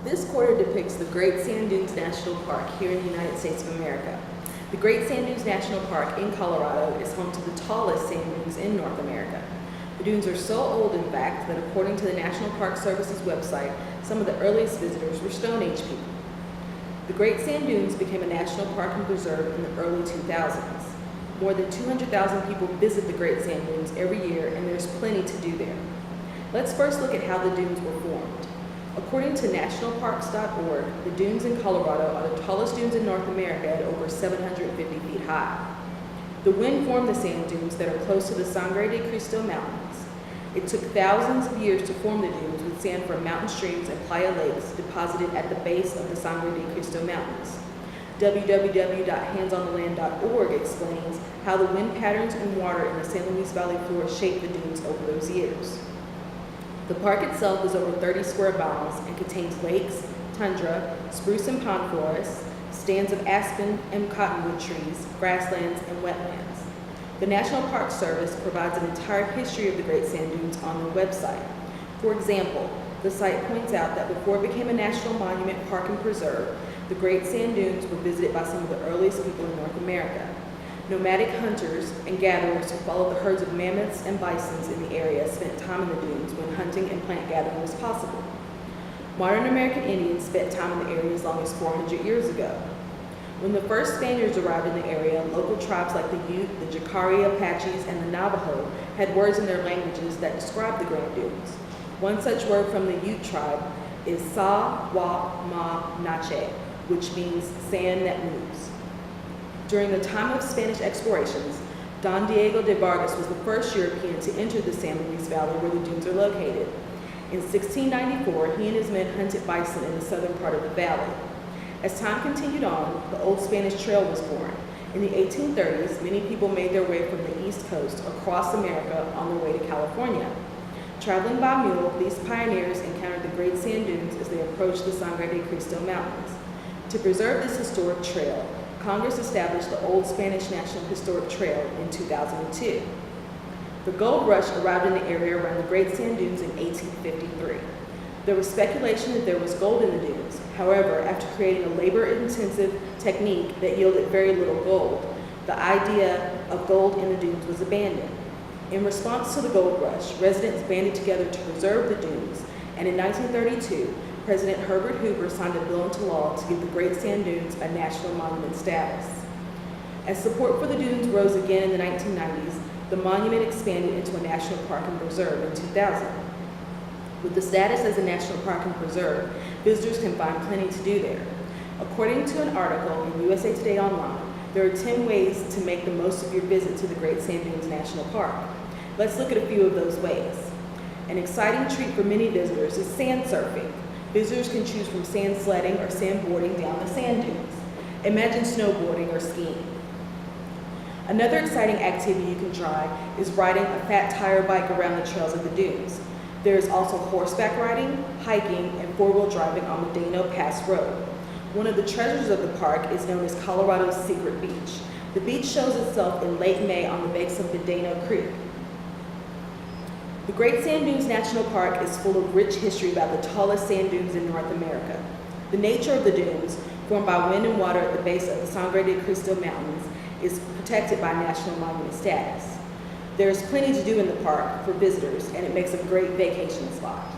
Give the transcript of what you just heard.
This quarter depicts the Great Sand Dunes National Park here in the United States of America. The Great Sand Dunes National Park in Colorado is home to the tallest sand dunes in North America. The dunes are so old, in fact, that according to the National Park Service's website, some of the earliest visitors were Stone Age people. The Great Sand Dunes became a national park and preserve in the early 2000s. More than 200,000 people visit the Great Sand Dunes every year, and there's plenty to do there. Let's first look at how the dunes were formed. According to nationalparks.org, the dunes in Colorado are the tallest dunes in North America at over 750 feet high. The wind formed the sand dunes that are close to the Sangre de Cristo Mountains. It took thousands of years to form the dunes with sand from mountain streams and playa lakes deposited at the base of the Sangre de Cristo Mountains. www.handsontheland.org explains how the wind patterns and water in the San Luis Valley floor shaped the dunes over those years. The park itself is over 30 square miles and contains lakes, tundra, spruce and pine forests, stands of aspen and cottonwood trees, grasslands, and wetlands. The National Park Service provides an entire history of the Great Sand Dunes on their website. For example, the site points out that before it became a national monument, park, and preserve, the Great Sand Dunes were visited by some of the earliest people in North America. Nomadic hunters and gatherers who followed the herds of mammoths and bisons in the area spent time in the dunes when hunting and plant gathering was possible. Modern American Indians spent time in the area as long as 400 years ago. When the first Spaniards arrived in the area, local tribes like the Ute, the Jacare Apaches, and the Navajo had words in their languages that described the Grand Dunes. One such word from the Ute tribe is Sa-wa-ma-nache, which means sand that moves. During the time of Spanish explorations, Don Diego de Vargas was the first European to enter the San Luis Valley where the dunes are located. In 1694, he and his men hunted bison in the southern part of the valley. As time continued on, the Old Spanish Trail was born. In the 1830s, many people made their way from the East Coast across America on their way to California. Traveling by mule, these pioneers encountered the Great Sand Dunes as they approached the Sangre de Cristo Mountains. To preserve this historic trail, Congress established the Old Spanish National Historic Trail in 2002. The gold rush arrived in the area around the Great Sand Dunes in 1853. There was speculation that there was gold in the dunes. However, after creating a labor-intensive technique that yielded very little gold, the idea of gold in the dunes was abandoned. In response to the gold rush, residents banded together to preserve the dunes, and in 1932, President Herbert Hoover signed a bill into law to give the Great Sand Dunes a national monument status. As support for the dunes rose again in the 1990s, the monument expanded into a national park and preserve in 2000. With the status as a national park and preserve, visitors can find plenty to do there. According to an article in USA Today Online, there are 10 ways to make the most of your visit to the Great Sand Dunes National Park. Let's look at a few of those ways. An exciting treat for many visitors is sand surfing. Visitors can choose from sand sledding or sandboarding down the sand dunes. Imagine snowboarding or skiing. Another exciting activity you can try is riding a fat tire bike around the trails of the dunes. There is also horseback riding, hiking, and four-wheel driving on Medano Pass Road. One of the treasures of the park is known as Colorado's Secret Beach. The beach shows itself in late May on the banks of Medano Creek. The Great Sand Dunes National Park is full of rich history about the tallest sand dunes in North America. The nature of the dunes, formed by wind and water at the base of the Sangre de Cristo Mountains, is protected by national monument status. There is plenty to do in the park for visitors, and it makes a great vacation spot.